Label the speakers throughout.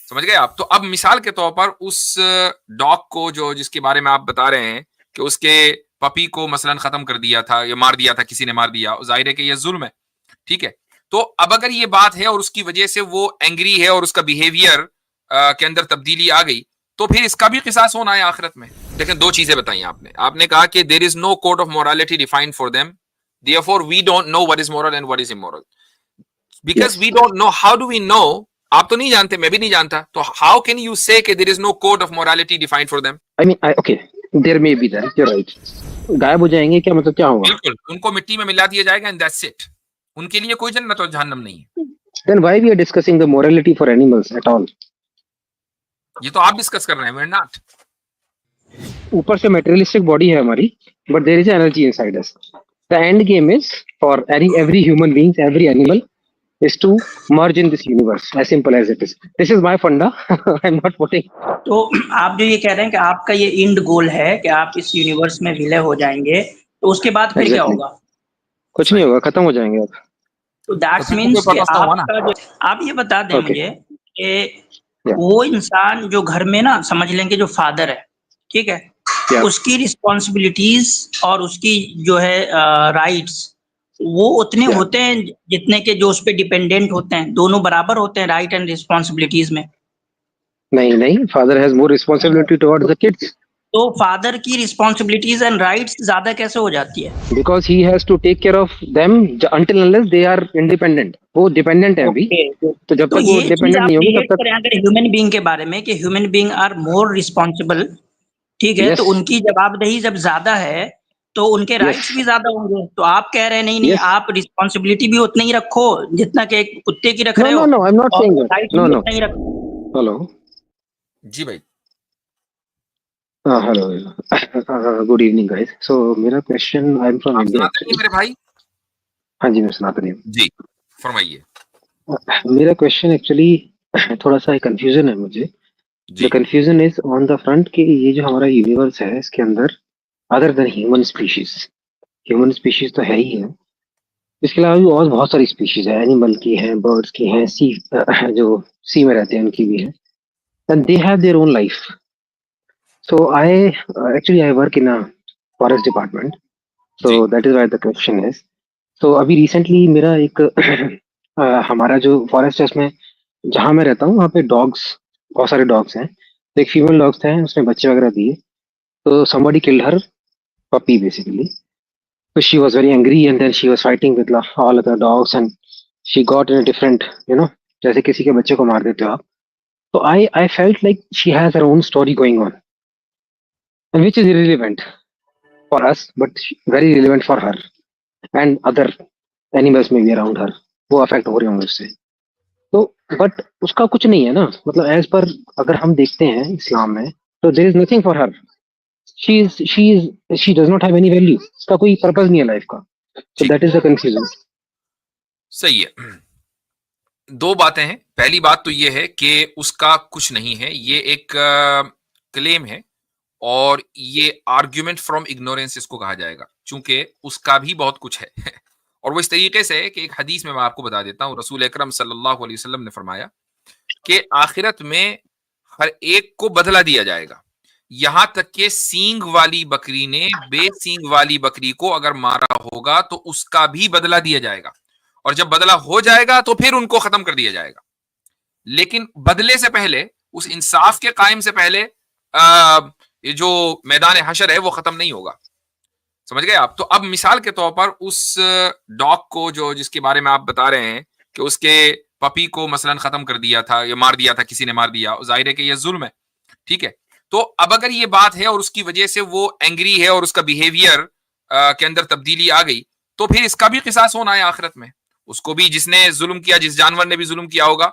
Speaker 1: समझ गए आप। तो अब मिसाल के तौर पर उस डॉग को जो जिसके बारे में आप बता रहे हैं कि उसके पपी को मसलन खत्म कर दिया था या मार दिया था, किसी ने मार दिया, जाहिर है कि ये जुल्म है, ठीक है। तो अब अगर ये बात है और उसकी वजह से वो एंग्री है और उसका बिहेवियर के अंदर तब्दीली आ गई, तो फिर इसका भी किसास होना है आखिरत में। लेकिन दो चीजें बताई आपने। आपने कहा कि there is no code of morality defined for them, therefore we don't know what is moral and what is immoral, because
Speaker 2: Yes.
Speaker 1: We don't know. How do we know? आप तो नहीं जानते, मैं भी नहीं जानता, तो हाउ कैन यू से कि there is no code of morality defined for them?
Speaker 2: I mean, okay, there may be that. You're right. गायब हो जाएंगे क्या, मतलब क्या होगा?
Speaker 1: बिल्कुल, उनको मिट्टी में मिला दिया जाएगा एंड दैट्स इट। उनके लिए कोई जन्नत और जहन्नम नहीं है।
Speaker 2: Then why we are discussing the morality for animals at all?
Speaker 1: ये तो आप डिस्कस कर रहे हैं, वी आर नॉट।
Speaker 2: ऊपर से materialistic body है हमारी, but there is energy inside us. The end game is for every human beings, every animal is to merge in this universe. As simple as it is. This is my funda. I'm not putting.
Speaker 3: तो आप जो ये कह रहे हैं कि आपका ये एंड गोल है कि आप इस यूनिवर्स में विलय हो जाएंगे, तो उसके बाद फिर क्या
Speaker 2: Exactly.
Speaker 3: होगा?
Speaker 2: कुछ नहीं होगा, खत्म हो जाएंगे आप।
Speaker 3: तो दैट्स
Speaker 1: तो
Speaker 3: मीन्स कि
Speaker 1: पर्पस तो हुआ ना।
Speaker 3: आपका जो, आप ये बता दें
Speaker 2: Okay.
Speaker 3: मुझे कि
Speaker 2: Yeah.
Speaker 3: वो इंसान जो घर में ना समझ लेंगे जो फादर है, ठीक है,
Speaker 2: Yeah.
Speaker 3: उसकी रिस्पॉन्सिबिलिटीज और उसकी जो है राइट्स वो उतने
Speaker 2: Yeah.
Speaker 3: होते हैं जितने के जो उस पे डिपेंडेंट होते हैं, दोनों बराबर होते हैं राइट एंड रिस्पॉन्सिबिलिटीज में?
Speaker 2: नहीं, father has more responsibility towards the kids
Speaker 3: तो फादर की रिस्पॉन्सिबिलिटीज एंड राइट्स ज्यादा कैसे हो जाती है?
Speaker 2: Because he has to take care of them until unless they are independent. वो डिपेंडेंट है अभी, तो जब
Speaker 3: तो
Speaker 2: तक वो
Speaker 3: ये चीज
Speaker 2: डिपेंडेंट
Speaker 3: आप
Speaker 2: नहीं होंगे
Speaker 3: रिलेट
Speaker 2: तब तक।
Speaker 3: करें अगर ह्यूमन बीइंग के बारे में कि human being are more responsible, ठीक है,
Speaker 2: Yes.
Speaker 3: तो उनकी जवाबदेही जब ज्यादा है तो उनके राइट्स भी ज्यादा होंगे। तो आप कह रहे हैं नहीं
Speaker 2: Yes.
Speaker 3: आप रिस्पॉन्सिबिलिटी भी उतनी ही रखो जितना कि एक कुत्ते की रख
Speaker 2: No,
Speaker 3: रहे
Speaker 2: no,
Speaker 3: हो,
Speaker 2: no, I'm not
Speaker 3: और
Speaker 2: saying that.
Speaker 3: राइट्स
Speaker 2: No,
Speaker 3: भी
Speaker 2: no.
Speaker 3: उतना ही रखो।
Speaker 2: Hello.
Speaker 1: जी भाई।
Speaker 2: Hello. Good evening, guys. So मेरा question, I'm from
Speaker 1: आप
Speaker 2: India
Speaker 1: सुनाते नहीं
Speaker 2: actually.
Speaker 1: मेरे भाई?
Speaker 2: हाँ जी, मैं सुनाता नहीं
Speaker 1: जी, फरमाइए।
Speaker 2: हूँ। मेरा क्वेश्चन एक्चुअली थोड़ा सा कंफ्यूजन है मुझे। द
Speaker 1: जी
Speaker 2: confusion is on the front कि ये जो हमारा यूनिवर्स है इसके अंदर अदर देन ह्यूमन स्पीशीज तो है ही है, इसके अलावा भी और बहुत सारी स्पीशीज है, एनिमल की है, बर्ड्स की है, सी जो सी में रहते हैं उनकी भी है, and they have their own life. So I actually I work in a forest department, so
Speaker 1: ji
Speaker 2: that is why the question is. So अभी रिसेंटली मेरा एक हमारा जो फॉरेस्ट है उसमें जहाँ मैं रहता हूँ वहाँ पे डॉग्स, बहुत सारे डॉग्स हैं। तो एक फीमेल डॉग्स थे, उसने बच्चे वगैरह दिए, तो somebody killed her puppy basically. So she was very angry and then she was fighting with all other dogs and she got in a different, जैसे किसी के बच्चे को मार देते हो आप। So I felt like she has her own story going on, and which is irrelevant for us, but very relevant for her and other animals maybe around her. वो अफेक्ट हो रहे होंगे उससे। तो बट उसका कुछ नहीं है ना, मतलब एज पर अगर हम देखते हैं इस्लाम में, तो there is nothing for her. she does not have any value, उसका कोई पर्पस नहीं है लाइफ का। So
Speaker 1: ठीक,
Speaker 2: that is the confusion.
Speaker 1: सही है। दो बातें हैं। पहली बात तो ये है कि उसका कुछ नहीं है, ये एक क्लेम है और ये आर्ग्यूमेंट फ्रॉम इग्नोरेंस इसको कहा जाएगा, चूंकि उसका भी बहुत कुछ है और वो इस तरीके से है कि एक हदीस में मैं आपको बता देता हूँ, रसूल अकरम सल्लल्लाहु अलैहि वसल्लम ने फरमाया कि आखिरत में हर एक को बदला दिया जाएगा, यहां तक कि सींग वाली बकरी ने बेसींग वाली बकरी को अगर मारा होगा तो उसका भी बदला दिया जाएगा, और जब बदला हो जाएगा तो फिर उनको खत्म कर दिया जाएगा। लेकिन बदले से पहले, उस इंसाफ के कायम से पहले ये जो मैदान हशर है वो खत्म नहीं होगा। समझ गए आप। तो अब मिसाल के तौर पर उस डॉग को जो जिसके बारे में आप बता रहे हैं कि उसके पपी को मसलन खत्म कर दिया था या मार दिया था, किसी ने मार दिया, जाहिर है कि ये जुल्म है, ठीक है। तो अब अगर ये बात है और उसकी वजह से वो एंग्री है और उसका बिहेवियर के अंदर तब्दीली आ गई, तो फिर इसका भी किसास होना है आखिरत में। उसको भी, जिसने जुल्म किया, जिस जानवर ने भी जुल्म किया होगा,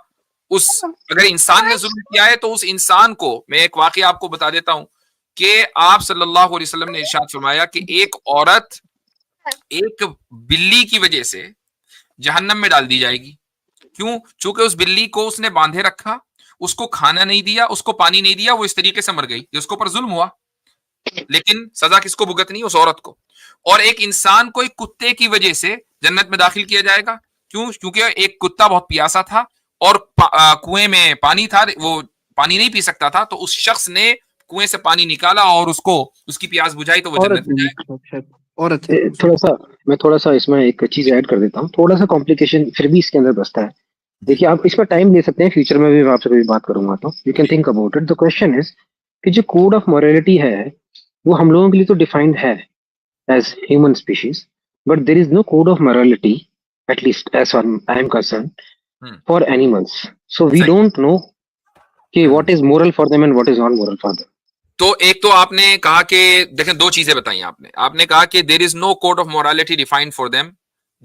Speaker 1: उस अगर इंसान ने जुल्म किया है तो उस इंसान को, मैं एक वाकया आपको बता देता हूं कि आप सल्लल्लाहु अलैहि वसल्लम ने इरशाद फरमाया कि एक औरत एक बिल्ली की वजह से जहन्नम में डाल दी जाएगी। क्यों? चूंकि उस बिल्ली को उसने बांधे रखा, उसको खाना नहीं दिया, उसको पानी नहीं दिया, वो इस तरीके से मर गई, जिसके ऊपर जुल्म हुआ। लेकिन सजा किसको भुगतनी? उस औरत को। और एक इंसान को एक कुत्ते की वजह से जन्नत में दाखिल किया जाएगा। क्यों? क्योंकि एक कुत्ता बहुत प्यासा था और कुएं में पानी था, वो पानी नहीं पी सकता था, तो उस शख्स ने कुएं से पानी निकाला और उसको उसकी प्यास बुझाई, तो वो
Speaker 2: और
Speaker 1: जन्नत में जाएगा।
Speaker 4: और अच्छा
Speaker 2: थोड़ा सा मैं थोड़ा सा इसमें एक चीज ऐड कर देता हूँ, थोड़ा सा कॉम्प्लिकेशन फिर भी इसके अंदर बसता है। देखिए, आप इसमें टाइम ले सकते हैं, फ्यूचर में भी मैं आपसे कभी बात करूंगा तो you can think about it. The question is कि जो कोड ऑफ मॉरलिटी है वो हम लोगों के लिए तो डिफाइंड है as human species, but there is no code of morality, at least as far I am concern,
Speaker 1: hmm,
Speaker 2: for animals. So we
Speaker 1: सही।
Speaker 2: डोंट नो कि what is moral for them and what is not moral for them.
Speaker 1: तो एक तो आपने कहा कि देखें, दो चीजें बताई आपने। आपने कहा कि there is no code of morality defined for them,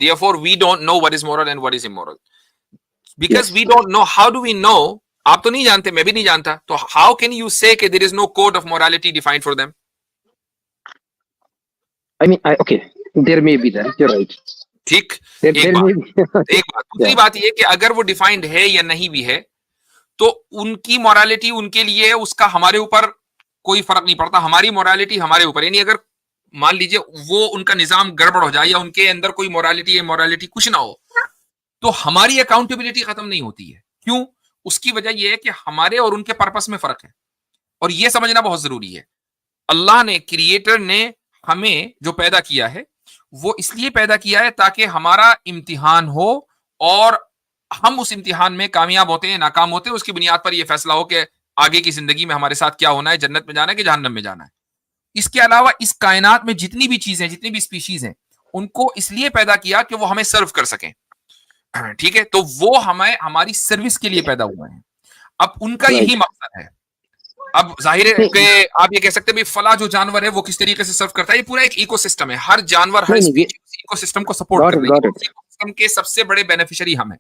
Speaker 1: therefore we don't know what is moral and what is immoral, because
Speaker 2: yes,
Speaker 1: we don't know. How do we know? आप तो नहीं जानते, मैं भी नहीं जानता, तो हाउ कैन यू से कि there is no code of morality defined for them?
Speaker 2: I mean okay, there may be that, you are right,
Speaker 1: ठीक। एक
Speaker 2: देयर
Speaker 1: बात।
Speaker 2: मे बी
Speaker 1: एक बात। दूसरी बात यह कि अगर वो डिफाइंड है या नहीं भी है, तो उनकी मोरालिटी उनके लिए है, उसका हमारे ऊपर कोई फर्क नहीं पड़ता। हमारी मोरालिटी हमारे ऊपर, यानी अगर मान लीजिए वो उनका निजाम गड़बड़ हो जाए या उनके अंदर कोई मोरालिटी या मोरालिटी कुछ ना हो, तो हमारी अकाउंटेबिलिटी खत्म नहीं होती है। क्यों? उसकी वजह यह है कि हमारे और उनके पर्पस में फर्क है, और यह समझना बहुत जरूरी है। अल्लाह ने, क्रिएटर ने हमें जो पैदा किया है, वो इसलिए पैदा किया है ताकि हमारा इम्तिहान हो, और हम उस इम्तिहान में कामयाब होते हैं, नाकाम होते हैं, उसकी बुनियाद पर यह फैसला हो कि आगे की जिंदगी में हमारे साथ क्या होना है, जन्नत में जाना है कि जहन्नम में जाना है। इसके अलावा इस कायनात में जितनी भी चीजें, जितनी भी स्पीशीज हैं, उनको इसलिए पैदा किया कि वो हमें सर्व कर सकें। ठीक है, तो वो हमें हमारी सर्विस के लिए पैदा हुए हैं। अब उनका यही
Speaker 2: राइट।
Speaker 1: मकसद है। अब जाहिर है कि आप ये कह सकते हैं भाई फला जो जानवर है वो किस तरीके से सर्व करता है, ये पूरा एक इकोसिस्टम है। हर जानवर, हर
Speaker 2: नहीं नहीं,
Speaker 1: स्पीशीज इकोसिस्टम को सपोर्ट
Speaker 2: गॉट
Speaker 1: कर
Speaker 2: इट,
Speaker 1: रही है।
Speaker 2: गॉट
Speaker 1: उस
Speaker 2: इट,
Speaker 1: इकोसिस्टम के सबसे बड़े बेनिफिशियरी हम हैं।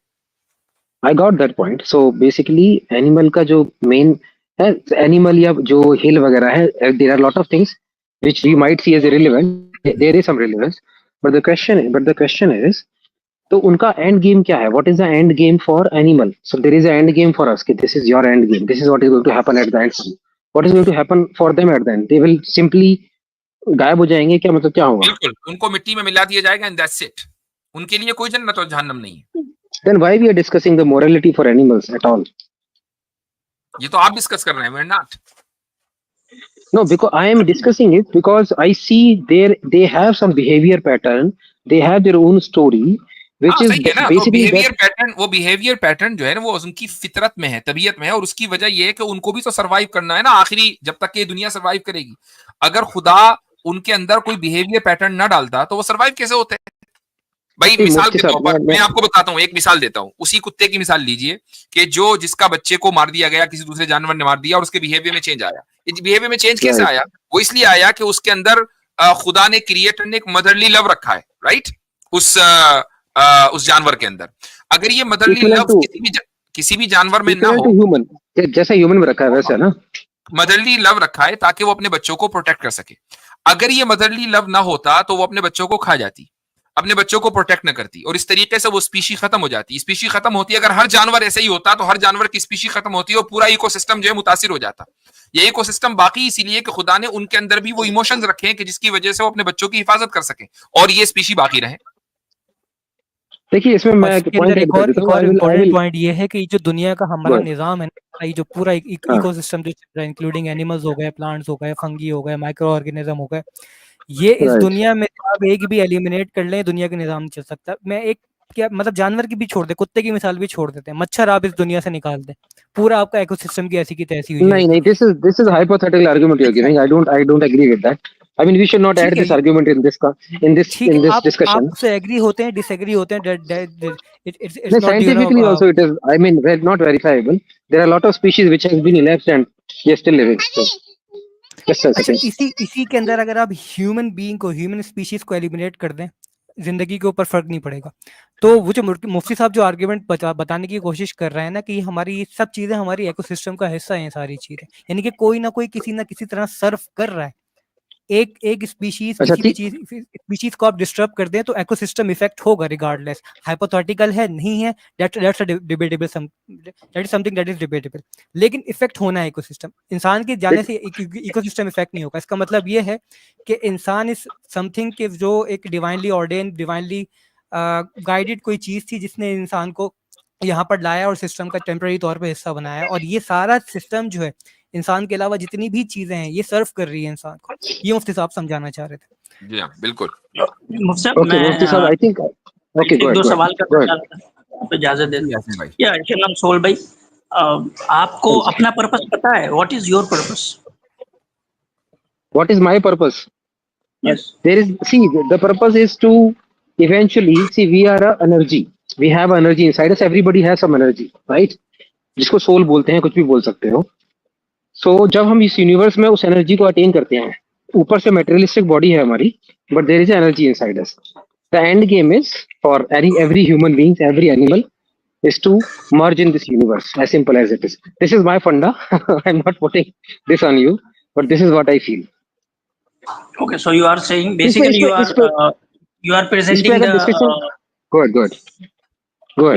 Speaker 2: I got that point. So basically animal का जो मेन है, एनिमल या जो हिल वगैरह है, there are lot of things which we might see as irrelevant. There is some relevance, but the question is, तो उनका एंड गेम क्या है? What is the end game for animal? So there is a end game for us कि this is your end game, this is what is going to happen at the end. What is going to happen for them at the end? They will simply गायब हो जाएंगे क्या? मतलब क्या होगा?
Speaker 1: बिल्कुल, उनको मिट्टी में मिला दिया जाएगा एंड दैट्स इट। उनके लिए कोई जन्नत और जहन्नम नहीं है।
Speaker 2: Then why we are discussing the morality for animals at all?
Speaker 1: ये तो आप डिस्कस कर रहे हैं, we are not.
Speaker 2: No, because I am discussing it because I see they have some behavior pattern, they have their own story, which
Speaker 1: हाँ,
Speaker 2: is
Speaker 1: सही है ना। तो
Speaker 2: basically
Speaker 1: बिहेवियर
Speaker 2: that
Speaker 1: पैटर्न, वो बिहेवियर पैटर्न जो है ना, वो उनकी फितरत में है, तबीयत में है, और उसकी वजह ये है कि उनको भी तो सरवाइव करना है ना, आखिरी जब तक ये दुनिया सरवाइव करेगी। अगर खुदा उनके अंदर कोई बिहेवियर पैटर्न ना डालता तो वो सरवाइव कैसे होते हैं? भाई
Speaker 2: See,
Speaker 1: मिसाल
Speaker 2: मुफ्ती
Speaker 1: के तौर
Speaker 2: साहब,
Speaker 1: पर
Speaker 2: मैं
Speaker 1: मैं आपको बताता हूँ, एक मिसाल देता हूँ। उसी कुत्ते की मिसाल लीजिए कि जो जिसका बच्चे को मार दिया गया, किसी दूसरे जानवर ने मार दिया, और उसके बिहेवियर में चेंज आया। इस बिहेवियर में चेंज कैसे
Speaker 2: right,
Speaker 1: आया? वो इसलिए आया कि उसके अंदर खुदा ने, क्रिएटर ने एक मदरली लव रखा है, राइट? उस जानवर के अंदर अगर ये मदरली
Speaker 2: equivalent
Speaker 1: लव
Speaker 2: to
Speaker 1: किसी भी जानवर में ना
Speaker 2: equivalent
Speaker 1: हो,
Speaker 2: to human, जैसा ह्यूमन में रखा है वैसा ना।
Speaker 1: मदरली लव रखा है ताकि वो अपने बच्चों को प्रोटेक्ट कर सके। अगर ये मदरली लव ना होता तो वो अपने बच्चों को खा जाती, अपने बच्चों को प्रोटेक्ट न करती, और इस तरीके से वो स्पीशी खत्म हो जाती। स्पीशी खत्म होती है, अगर हर जानवर ऐसे ही होता तो हर जानवर की स्पीशी खत्म होती है और पूरा इकोसिस्टम जो है मुतासिर हो जाता। ये इकोसिस्टम बाकी इसीलिए कि खुदा ने उनके अंदर भी वो इमोशंस रखे हैं कि जिसकी वजह से वो अपने बच्चों की हिफाजत कर सके और ये स्पीशी बाकी रहे।
Speaker 2: देखिए, इसमें
Speaker 4: और
Speaker 2: मैं एक
Speaker 4: इसके
Speaker 2: पॉइंट
Speaker 4: अंदर
Speaker 2: ऐड कर देता
Speaker 4: एक
Speaker 2: हूँ।
Speaker 4: और
Speaker 2: आई
Speaker 4: इम्पोर्टेंट
Speaker 2: विल
Speaker 4: पॉइंट ये है कि जो दुनिया का हमारा
Speaker 2: गो
Speaker 4: निज़ाम है ना, ये जो पूरा
Speaker 2: हाँ,
Speaker 4: इकोसिस्टम जो चल रहा है, इंक्लूडिंग एनिमल्स हो गए, प्लांट्स हो गए, फंगी हो गए, माइक्रो ऑर्गेनिज्म हो गए, ये इस
Speaker 2: राइट।
Speaker 4: दुनिया में आप एक भी एलिमिनेट कर लें, दुनिया का निज़ाम नहीं चल सकता। मैं एक क्या मतलब जानवर की भी छोड़ दे, कुत्ते की मिसाल भी छोड़ देते हैं, मच्छर आप इस दुनिया से निकाल दें, पूरा आपका इकोसिस्टम की ऐसी की तैसी हुई
Speaker 2: नहीं नहीं,
Speaker 4: रहेगी।
Speaker 2: this is hypothetical argument you're
Speaker 4: अच्छा,
Speaker 2: giving. I don't agree with that. I mean, we should not add
Speaker 4: ठीक है,
Speaker 2: this argument in
Speaker 4: ठीक है,
Speaker 2: this
Speaker 4: आप
Speaker 2: discussion.
Speaker 4: उससे एग्री होते हैं, डिसएग्री होते हैं, it's
Speaker 2: No,
Speaker 4: not
Speaker 2: scientifically also it is. I mean, they're not verifiable. There are a lot of species which has been elapsed and they're still living. So, just a
Speaker 4: अच्छा,
Speaker 2: second.
Speaker 4: इसी के अंदर अगर आप human being को, human species को eliminate कर दें, जिंदगी के ऊपर फर्क नहीं पड़ेगा। तो वो जो मुफ्ती साहब जो आर्ग्यूमेंट बताने की कोशिश कर रहे हैं ना कि हमारी सब चीजें हमारी इकोसिस्टम का हिस्सा हैं, सारी चीजें, यानी कि कोई ना कोई किसी ना किसी तरह सर्व कर रहा है। एक स्पीशीज,
Speaker 2: अच्छा
Speaker 4: किसी भी
Speaker 2: ठीक।
Speaker 4: चीज स्पीशीज को आप डिस्टर्ब कर दें तो इकोसिस्टम इफेक्ट होगा रिगार्डलेस। हाइपोथेटिकल है, नहीं है, that's debatable, that is something that is debatable, लेकिन इफेक्ट होना है इकोसिस्टम। इंसान के जाने से इकोसिस्टम इफेक्ट नहीं होगा। इसका मतलब ये है कि इंसान इज समथिंग के जो एक डिवाइनली ऑर्डेन, डिवाइनली गाइडेड कोई चीज थी जिसने इंसान को यहाँ पर लाया और सिस्टम का टेम्पररी तौर पे हिस्सा बनाया, और ये सारा सिस्टम जो है इंसान के अलावा जितनी भी चीजें हैं ये सर्व कर रही है इंसान को। ये मुफ्ती साहब समझाना चाह रहे थे।
Speaker 1: जी हाँ, बिल्कुल।
Speaker 3: मुफ्ती साहब,
Speaker 2: Okay, Mufti Sahab, I think okay,
Speaker 3: एक
Speaker 2: go
Speaker 3: दो
Speaker 2: ahead.
Speaker 3: सवाल
Speaker 2: Go
Speaker 3: करना
Speaker 2: ahead.
Speaker 3: चाह रहा था, आप इजाजत दे
Speaker 1: जी
Speaker 3: दें।
Speaker 1: यासीन भाई।
Speaker 3: या नाम सोल भाई, आपको अपना पर्पस पता है? What is your purpose?
Speaker 2: What is my purpose?
Speaker 3: Yes.
Speaker 2: There is, see, the purpose is to eventually see we are a energy. We have energy inside us. Everybody has some energy, right? जिसको soul बोलते हैं, कुछ भी बोल सकते हो। सो जब हम इस यूनिवर्स में उस एनर्जी को अटेन करते हैं, ऊपर से मेटेरियलिस्टिक बॉडी है हमारी, but there is energy inside us. The end game is for every human beings, every animal is to merge in this universe, as simple as it is. This is my funda. I'm not putting this on you, but this is what I feel.
Speaker 3: Okay, so you are saying
Speaker 2: इस पे
Speaker 3: basically you are presenting
Speaker 2: अगर
Speaker 3: the
Speaker 2: discussion go ahead.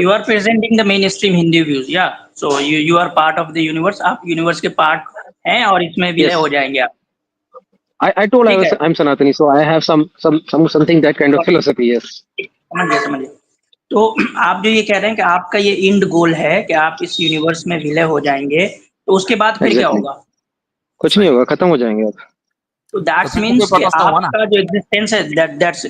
Speaker 3: you are presenting the mainstream Hindu views, yeah. So you are part of the universe, आप universe के part हैं और इसमें विलय
Speaker 2: Yes.
Speaker 3: हो जाएंगे आप।
Speaker 2: I told
Speaker 3: ठीक है।
Speaker 2: I'm Sanatani, so I have something that kind of philosophy. Yes.
Speaker 3: समझिए। तो आप जो ये कह रहे हैं कि आपका ये इंड गोल है कि आप इस यूनिवर्स में विलय हो जाएंगे, तो उसके बाद फिर क्या
Speaker 2: Exactly.
Speaker 3: होगा?
Speaker 2: कुछ नहीं होगा, खत्म हो जाएंगे आप।
Speaker 3: तो दैट्स
Speaker 1: फिर तो
Speaker 3: मीन्स
Speaker 1: कोई
Speaker 3: कि
Speaker 1: purpose तो हुआ ना।
Speaker 3: आपका जो एग्जिस्टेंस है दैट्स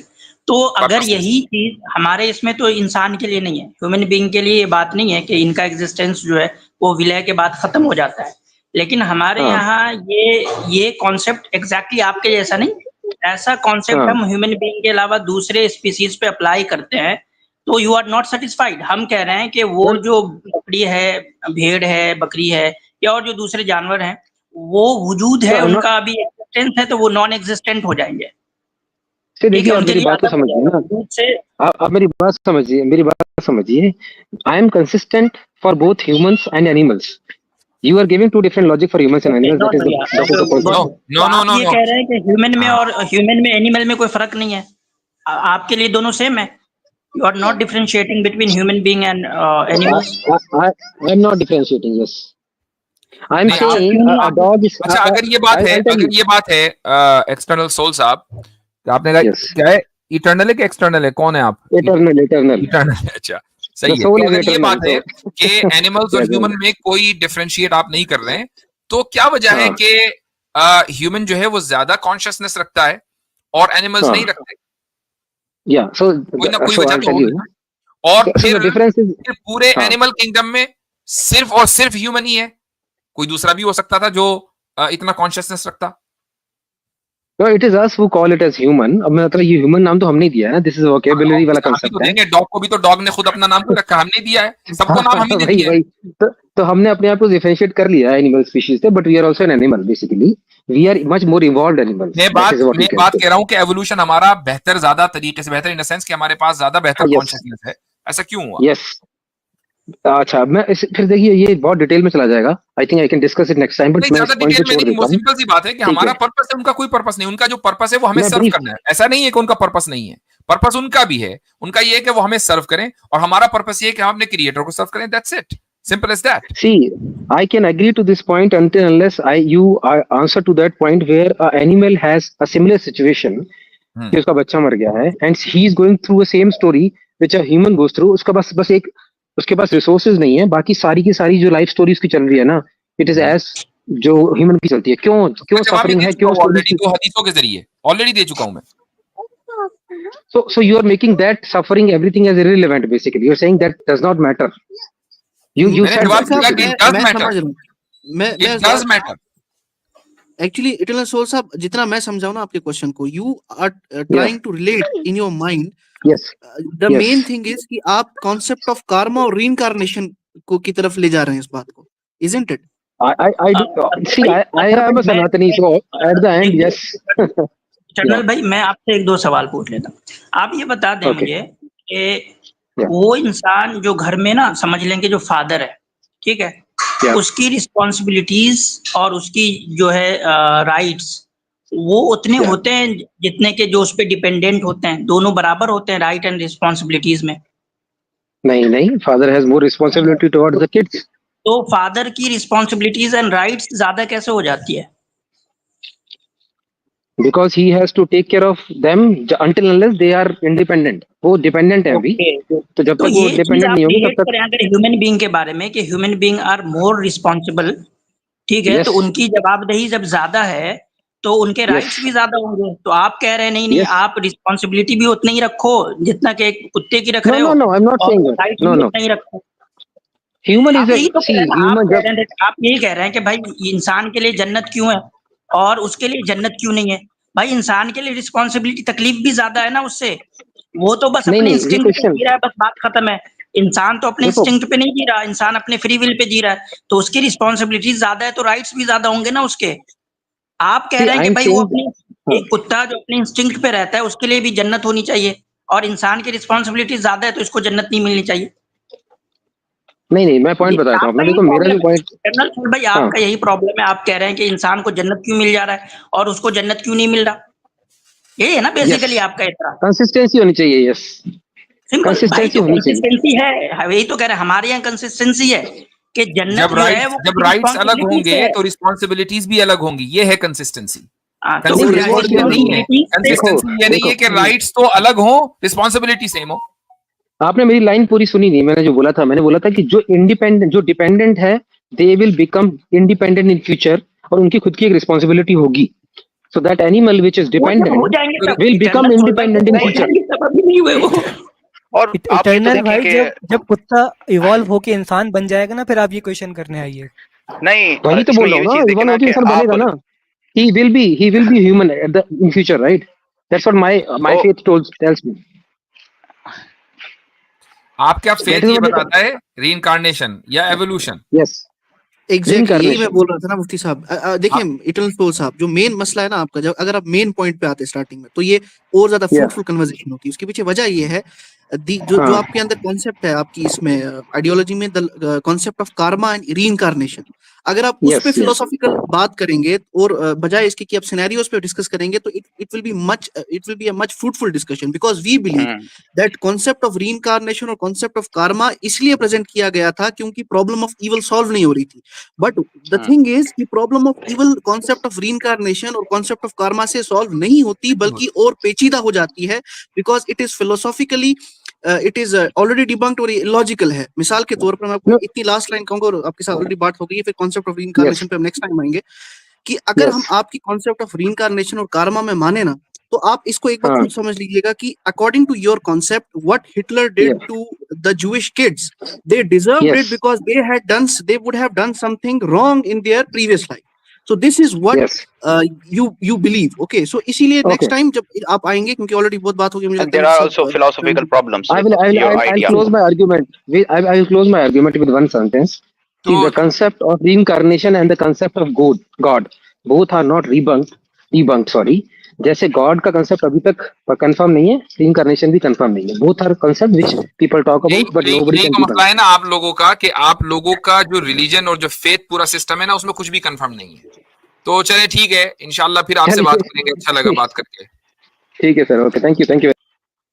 Speaker 3: तो अगर
Speaker 1: Purposeless।
Speaker 3: यही चीज हमारे इसमें तो इंसान के लिए नहीं है, ह्यूमन बीइंग के लिए ये बात नहीं है कि इनका एग्जिस्टेंस जो है वो विलय के बाद खत्म हो जाता है, लेकिन हमारे
Speaker 2: हाँ।
Speaker 3: यहाँ ये कॉन्सेप्ट एग्जैक्टली आपके जैसा नहीं, ऐसा कॉन्सेप्ट
Speaker 2: हाँ।
Speaker 3: हम ह्यूमन बीइंग के अलावा दूसरे स्पीसीज पे अप्लाई करते हैं, तो यू आर नॉट सेटिस्फाइड। हम कह रहे हैं कि वो जो बकरी है, भेड़ है, बकरी है या और जो दूसरे जानवर हैं, वो वजूद है, उनका अभी एग्जिस्टेंस है, तो वो नॉन एग्जिस्टेंट हो जाएंगे।
Speaker 2: से
Speaker 3: ठीक है,
Speaker 2: देखिए, आप
Speaker 3: उनके
Speaker 2: मेरी
Speaker 3: लिए
Speaker 2: बात को
Speaker 3: अलग हो
Speaker 2: समझिए
Speaker 3: जाएगा
Speaker 2: ना,
Speaker 3: वजूद से।
Speaker 2: आप मेरी बात समझिए। I am consistent for both humans and animals. You are giving two different logic for humans and animals. That is the point.
Speaker 1: No.
Speaker 3: आप ये कह रहे हैं कि ह्यूमन में और ह्यूमन में एनिमल में कोई फर्क नहीं है, आपके लिए दोनों सेम है। You are not differentiating between human being and animals.
Speaker 2: I am not differentiating. Yes, I am
Speaker 1: नहीं,
Speaker 2: saying a dog is.
Speaker 1: अच्छा, अगर ये बात है एक्सटर्नल सोल साहब, आपने कहा
Speaker 2: Yes.
Speaker 1: क्या है, इटर्नल है कि एक्सटर्नल है, कौन है आप?
Speaker 2: Eternal.
Speaker 1: इटर्नल है। अच्छा, सही है।
Speaker 2: soul
Speaker 1: तो
Speaker 2: is
Speaker 1: अगर ये
Speaker 2: eternal,
Speaker 1: बात है कि एनिमल्स और
Speaker 2: Yes,
Speaker 1: ह्यूमन में कोई डिफरेंशिएट आप नहीं कर रहे हैं, तो क्या वजह है
Speaker 2: हाँ।
Speaker 1: कि ह्यूमन जो है वो ज्यादा कॉन्शियसनेस रखता है और एनिमल्स
Speaker 2: हाँ।
Speaker 1: नहीं रखते?
Speaker 2: Yeah. So
Speaker 1: कोई ना कोई
Speaker 2: so
Speaker 1: वजह
Speaker 2: I'll
Speaker 1: तो
Speaker 2: tell
Speaker 1: होगी
Speaker 2: you.
Speaker 1: ना। और
Speaker 2: So
Speaker 1: फिर
Speaker 2: the difference is.
Speaker 1: पूरे
Speaker 2: हाँ।
Speaker 1: एनिमल किंगडम में सिर्फ और सिर्फ ह्यूमन ही है, कोई दूसरा भी हो सकता था जो इतना कॉन्शियसनेस रखता?
Speaker 2: No, it is us who call it as human. अब मतलब ये human नाम तो हमने दिया है ना. This is vocabulary वाला
Speaker 1: हम ही
Speaker 2: concept
Speaker 1: तो
Speaker 2: है.
Speaker 1: देंगे, डॉग को भी तो डॉग ने खुद अपना नाम क्यों रखा? हमने दिया है, सबको नाम हम ही ने दिया है।
Speaker 2: वही तो हमने अपने आप को डिफरेंशिएट कर लिया है एनिमल स्पीशीज से, but we are also an animal basically. We are much more evolved animals.
Speaker 1: मैं बात कह रहा हूँ कि एवोल्यूशन हमारा बेहतर, ज्यादा तरीके से बेहतर, इन द सेंस कि हमारे पास ज्यादा बेहतर कॉन्शियसनेस है। ऐसा क्यों हुआ?
Speaker 2: यस. अच्छा, मैं फिर देखिए, ये बहुत डिटेल में चला जाएगा. I think I can discuss it next time, but मैं
Speaker 1: ज्यादा
Speaker 2: इस पॉइंट
Speaker 1: डिटेल
Speaker 2: को
Speaker 1: में
Speaker 2: छोड़
Speaker 1: नहीं,
Speaker 2: देता हूं.
Speaker 1: सिंपल सी बात है कि हमारा पर्पस है, उनका कोई पर्पस नहीं। उनका जो पर्पस है वो हमें सर्व करना है। ऐसा नहीं है कि उनका पर्पस नहीं है, पर्पस उनका भी है। उनका ये है कि वो हमें सर्व करें, और हमारा पर्पस ये है कि हम अपने क्रिएटर को सर्व करें। That's it, simple as that.
Speaker 2: See, I can agree to this point until unless you answer to that point where an animal has a similar situation, कि उसका बच्चा मर गया है and he is going through a same story which a human goes through. उसका बस एक, उसके पास रिसोर्सेज नहीं है, बाकी सारी की सारी जो लाइफ स्टोरी उसकी चल रही है ना, इट इज एज जो ह्यूमन की चलती है. क्यों सफरिंग है, क्यों
Speaker 1: ऑलरेडी 2 हदीसों के जरिए ऑलरेडी दे चुका हूं मैं.
Speaker 2: So you are making that suffering everything as irrelevant. Basically, you are saying that does not matter. You said
Speaker 1: जवाब दिया कि it does
Speaker 5: मैं
Speaker 1: matter.
Speaker 5: समझ रहा हूँ.
Speaker 1: It does matter.
Speaker 5: Actually eternal soul साहब, जितना मैं समझाऊं ना आपके क्वेश्चन को, you are trying to relate in your mind.
Speaker 2: Yes.
Speaker 5: The main thing is कि आप कॉन्सेप्ट ऑफ कार्मा और रीइंकार्नेशन को की तरफ ले जा रहे हैं इस बात को, isn't it?
Speaker 2: I do. See, I am a Sanatani, so at the end, yes.
Speaker 3: चंदन भाई, मैं आपसे एक दो सवाल पूछ लेता हूँ. आप ये बता दें मुझे कि वो इंसान जो घर में ना, समझ लेंगे जो फादर है, ठीक है, उसकी रिस्पॉन्सिबिलिटीज और उसकी जो है राइट्स, वो उतने होते हैं जितने के जो उस पे डिपेंडेंट होते हैं? दोनों बराबर होते हैं राइट एंड रिस्पॉन्सिबिलिटीज में?
Speaker 2: नहीं, father has more responsibility towards the kids.
Speaker 3: तो फादर की रिस्पॉन्सिबिलिटीज एंड राइट्स ज्यादा कैसे हो जाती है?
Speaker 2: because he has to take care of them until unless they are independent. वो डिपेंडेंट है अभी, तो जब
Speaker 3: तो
Speaker 2: तक वो
Speaker 3: ये चीज
Speaker 2: डिपेंडेंट
Speaker 3: आप
Speaker 2: नहीं होगी
Speaker 3: रिलेट
Speaker 2: तब तक।
Speaker 3: करें अगर ह्यूमन बीइंग के बारे में कि human being are more responsible, ठीक है,
Speaker 2: Yes.
Speaker 3: तो उनकी जवाबदेही जब ज्यादा है तो उनके राइट्स भी ज्यादा होंगे। तो आप कह रहे हैं नहीं नहीं
Speaker 2: Yes.
Speaker 3: आप रिस्पॉन्सिबिलिटी भी उतना ही रखो जितना कि एक कुत्ते की रख
Speaker 2: No,
Speaker 3: रहे
Speaker 2: no,
Speaker 3: हो,
Speaker 2: no, I'm not
Speaker 3: और
Speaker 2: saying that.
Speaker 3: राइट्स
Speaker 2: No,
Speaker 3: भी
Speaker 2: no.
Speaker 3: उतना ही रखो।
Speaker 2: Human
Speaker 3: आप
Speaker 2: is
Speaker 3: यही
Speaker 2: a
Speaker 3: तो कह
Speaker 2: see
Speaker 3: रहे हैं ना,
Speaker 2: human जब
Speaker 3: आप यही कह रहे हैं कि भाई इंसान के लिए जन्नत क्यों है और उसके लिए जन्नत क्यों नहीं है। भाई इंसान के लिए रिस्पॉन्सिबिलिटी तकलीफ भी ज्यादा है ना उससे, वो तो बस
Speaker 2: नहीं
Speaker 3: अपने
Speaker 2: नहीं ये
Speaker 3: इंस्टिंक्ट पे
Speaker 2: क्वेश्चन
Speaker 3: जी रहा है, बस बात खत्म है। इंसान तो अपने
Speaker 2: देखो
Speaker 3: इंस्टिंक्ट पे नहीं जी रहा, इंसान अपने फ्री विल पे जी रहा है, तो उसकी रिस्पॉन्सिबिलिटी ज्यादा है तो राइट्स भी ज्यादा होंगे ना उसके। आप कह
Speaker 2: see
Speaker 3: रहे हैं कि
Speaker 2: I'm
Speaker 3: भाई वो
Speaker 2: saying
Speaker 3: अपने
Speaker 2: हाँ,
Speaker 3: एक कुत्ता जो अपने इंस्टिंक्ट पे रहता है उसके लिए भी जन्नत होनी चाहिए, और इंसान की रिस्पॉन्सिबिलिटी ज्यादा है तो इसको जन्नत नहीं मिलनी चाहिए।
Speaker 2: नहीं नहीं मैं पॉइंट
Speaker 3: ये
Speaker 2: बताता हूँ
Speaker 3: आपका
Speaker 2: अपना।
Speaker 3: यही
Speaker 2: देखो मेरा
Speaker 3: प्रॉब्लम
Speaker 2: जो
Speaker 3: है
Speaker 2: पॉइंट
Speaker 3: कर्नल फूल भाई,
Speaker 2: हाँ
Speaker 3: आपका यही प्रॉब्लम है। आप कह रहे हैं कि इंसान को जन्नत क्यों मिल जा रहा है और उसको जन्नत क्यों नहीं मिल रहा। यही है ना
Speaker 2: यस
Speaker 3: बेसिकली आपका इतना
Speaker 2: कंसिस्टेंसी होनी चाहिए। यस
Speaker 3: सिंपल भाई,
Speaker 2: कंसिस्टेंसी
Speaker 3: तो
Speaker 2: होनी चाहिए।
Speaker 3: कंसिस्टेंसी है, यही तो कह रहे हैं हमारे यहाँ कंसिस्टेंसी है कि जन्नत
Speaker 1: जब
Speaker 3: जो है वो
Speaker 1: जब
Speaker 3: किसी
Speaker 1: राइट्स अलग
Speaker 3: रिस्पॉन्सिबिलिटी से
Speaker 1: होंगे
Speaker 3: है।
Speaker 1: तो रिस्पॉन्सिबिलिटीज भी अलग होंगी, ये है कंसिस्टेंसी।
Speaker 3: तो
Speaker 2: नहीं
Speaker 1: कंसिस्टेंसी ये नहीं है,
Speaker 3: रिस्पॉन्सिबिलिटी से
Speaker 2: देखो
Speaker 1: कंसिस्टेंसी ये नहीं है
Speaker 2: देखो
Speaker 1: कि राइट्स तो अलग हो रिस्पॉन्सिबिलिटी सेम हो।
Speaker 2: आपने मेरी लाइन पूरी सुनी नहीं। मैंने जो बोला था, मैंने बोला था कि जो इंडिपेंडेंट जो डिपेंडेंट है they will become independent in future, और उनकी खुद की एक रिस्पॉन्सिबिलिटी होगी। So that animal which is
Speaker 3: वो जब हो
Speaker 2: डिपेंडेंट
Speaker 3: जाएंगे तब
Speaker 2: विल बिकम
Speaker 3: इटर्नल फूल भाई,
Speaker 2: इंडिपेंडेंट
Speaker 3: जब
Speaker 2: इन
Speaker 3: हो
Speaker 2: फ्यूचर।
Speaker 3: जाएंगे तब अभी नहीं हुए वो।
Speaker 6: और आप ये तो
Speaker 4: इटर्नल
Speaker 6: देखें
Speaker 4: भाई
Speaker 6: कि
Speaker 4: जब कुत्ता इवॉल्व होके इंसान बन जाएगा ना, फिर आप ये क्वेश्चन करने आइए।
Speaker 6: नहीं,
Speaker 2: वही तो
Speaker 6: इसमें
Speaker 2: बोल रहा
Speaker 6: ये
Speaker 2: हूँ
Speaker 6: भी
Speaker 2: ना,
Speaker 6: चीज देखें
Speaker 2: इवॉल्व
Speaker 6: ना
Speaker 2: होके
Speaker 6: कि
Speaker 2: इंसान
Speaker 6: आप
Speaker 2: बनेगा ना। he will be human at the in future, right? That's what my
Speaker 6: तो
Speaker 2: faith tells me.
Speaker 1: आपका
Speaker 2: That
Speaker 1: फेथ
Speaker 2: is
Speaker 1: ये
Speaker 2: what
Speaker 1: बताता है रीइंकार्नेशन या एवोल्यूशन।
Speaker 2: yes
Speaker 5: एग्जैक्टली यही मैं
Speaker 2: reincarnation.
Speaker 5: बोल रहा था ना मुफ्ती साहब। देखिए इटर्नल सोल साहब, जो मेन मसला है ना आपका, जब अगर आप मेन पॉइंट पे आते हैं स्टार्टिंग में, तो ये और ज्यादा
Speaker 2: Yeah.
Speaker 5: फ्रूटफुल कन्वर्सेशन होती है। उसके पीछे वजह ये है जो
Speaker 2: हाँ
Speaker 5: आपके अंदर कॉन्सेप्ट है आपकी इसमें आइडियोलॉजी में, the concept of Karma and reincarnation. अगर आप उस
Speaker 2: yes
Speaker 5: पे
Speaker 2: yes
Speaker 5: फिलोसॉफिकल बात करेंगे और बजाय इसके कि आप सिनेरियोस पे डिस्कस करेंगे, तो it will be a much fruitful discussion, because we believe that concept of reincarnation और कॉन्सेप्ट ऑफ कार्मा इसलिए प्रेजेंट किया गया था क्योंकि प्रॉब्लम ऑफ इवल सॉल्व नहीं हो रही थी। बट द थिंग इज कि problem of evil concept of reincarnation और कॉन्सेप्ट ऑफ कार्मा से सॉल्व नहीं होती, बल्कि और पेचीदा हो जाती है, because it is philosophically it is already debunked और इलॉजिकल है। मिसाल के तौर पर मैं आपको
Speaker 2: no
Speaker 5: इतनी लास्ट लाइन कहूंगा, और आपके साथ ऑलरेडी बात हो गई है, फिर कॉन्सेप्ट ऑफ
Speaker 2: yes
Speaker 5: रीइंकार्नेशन पे हम नेक्स्ट टाइम आएंगे, कि अगर हम
Speaker 2: yes
Speaker 5: आपकी कॉन्सेप्ट ऑफ रीइंकार्नेशन और कार्मा में माने ना, तो आप इसको एक बार
Speaker 2: हाँ
Speaker 5: खुद समझ लीजिएगा कि according to your concept what Hitler did
Speaker 2: yeah
Speaker 5: to the Jewish kids, they deserved it
Speaker 2: yes
Speaker 5: because they would have done something wrong in their previous life. So this is what
Speaker 2: yes
Speaker 5: you believe. Okay, so इसीलिए
Speaker 2: okay
Speaker 5: next time जब आप आएंगे, क्योंकि already बहुत बात हो गई, मुझे
Speaker 6: and
Speaker 5: लगता
Speaker 6: there
Speaker 5: है
Speaker 6: are
Speaker 5: सब
Speaker 6: also philosophical problems with your
Speaker 2: I'll
Speaker 6: idea.
Speaker 2: close my argument I will close my argument with one sentence. See,
Speaker 1: तो
Speaker 2: the concept of reincarnation and the concept of God both are not debunked sorry. जैसे God का concept अभी तक confirm नहीं है, reincarnation भी confirm नहीं है। Both are concept which people talk
Speaker 1: यही
Speaker 2: अबाउट बट
Speaker 1: यही
Speaker 2: नोबडी
Speaker 1: यही
Speaker 2: कैन
Speaker 1: तो मसला
Speaker 2: डिबंक।
Speaker 1: है ना आप लोगों का, कि आप लोगों का जो रिलीजन और जो फेथ पूरा सिस्टम है ना, उसमें कुछ भी कंफर्म नहीं है। तो चले ठीक है, इंशाल्लाह फिर आपसे बात करेंगे। अच्छा लगा बात करके।
Speaker 2: ठीक है सर, ओके, थैंक यू